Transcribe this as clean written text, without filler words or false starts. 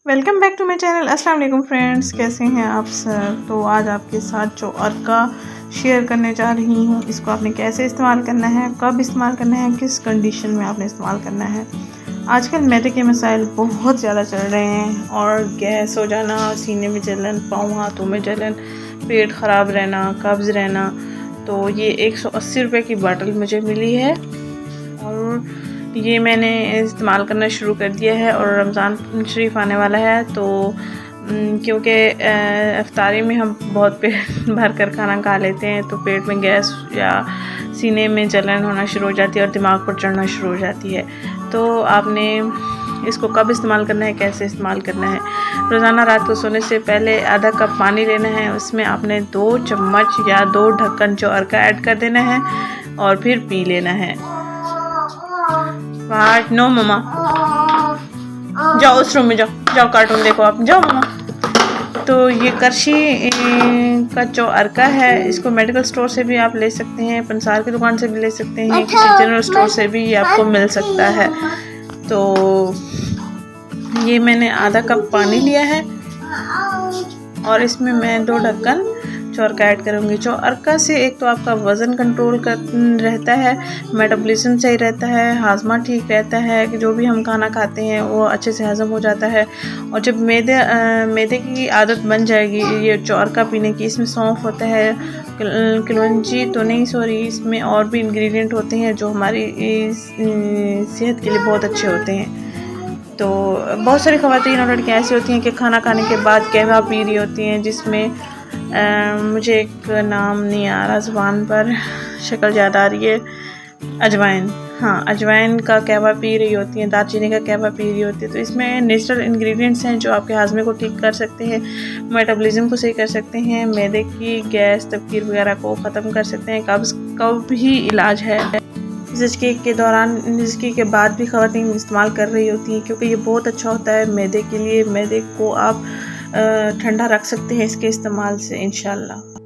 Welcome back to my channel. अस्सलाम वालेकुम friends, कैसे हैं आप सब। तो आज आपके साथ जो अर्का शेयर करने जा रही हूँ, इसको आपने कैसे इस्तेमाल करना है, कब इस्तेमाल करना है, किस कंडीशन में आपने इस्तेमाल करना है। आजकल मैदे के मसाइल बहुत ज़्यादा चल रहे हैं और गैस हो जाना, सीने में जलन, पाँव हाथों में जलन, पेट ख़राब रहना, कब्ज़ रहना। तो ये 180 रुपये की बॉटल मुझे मिली है और ये मैंने इस्तेमाल करना शुरू कर दिया है। और रमज़ान शरीफ आने वाला है तो क्योंकि इफ्तारी में हम बहुत पेट भर कर खाना खा लेते हैं तो पेट में गैस या सीने में जलन होना शुरू हो जाती है और दिमाग पर चढ़ना शुरू हो जाती है। तो आपने इसको कब इस्तेमाल करना है, कैसे इस्तेमाल करना है। रोज़ाना रात को सोने से पहले आधा कप पानी लेना है, उसमें आपने 2 चम्मच या 2 ढक्कन जो अर्का ऐड कर देना है और फिर पी लेना है। नो मम्मा, जाओ उस रूम में, जाओ कार्टून देखो आप, जाओ मम्मा। तो ये करशी का जो अर्का है, इसको मेडिकल स्टोर से भी आप ले सकते हैं, पंसार की दुकान से भी ले सकते हैं, किसी जनरल स्टोर से भी ये आपको मिल सकता है। तो ये मैंने आधा कप पानी लिया है और इसमें मैं 2 ढक्कन जो अर्का ऐड करूँगी। जो अर्का से एक तो आपका वज़न कंट्रोल कर रहता है, मेटाबॉलिज्म सही रहता है, हाजमा ठीक रहता है, कि जो भी हम खाना खाते हैं वो अच्छे से हज़म हो जाता है। और जब मैदे की आदत बन जाएगी ये जो अर्का पीने की, इसमें सौंफ होता है, कलौंजी तो नहीं सॉरी, इसमें और भी इंग्रेडिएंट होते हैं जो हमारी सेहत के लिए बहुत अच्छे होते हैं। तो बहुत सारी ख़वातीन और लड़कियाँ ऐसी होती हैं कि खाना खाने के बाद कहवा पी रही होती हैं, जिसमें मुझे एक नाम नहीं आ रहा ज़ुबान पर, शक्ल याद आ रही है, अजवाइन। हाँ, अजवाइन का कहवा पी रही होती हैं, दालचीनी का कहवा पी रही होती है। तो इसमें नेचुरल इंग्रेडिएंट्स हैं जो आपके हाजमे को ठीक कर सकते हैं, मेटाबॉलिज्म को सही कर सकते हैं, मैदे की गैस तबखीर वगैरह को ख़त्म कर सकते हैं, कब्ज़ का भी इलाज है। ज़िचकी के दौरान, ज़िचकी के बाद भी ख़वातीन इस्तेमाल कर रही होती हैं क्योंकि ये बहुत अच्छा होता है मैदे के लिए। मैदे को आप ठंडा रख सकते हैं इसके इस्तेमाल से इंशाल्लाह।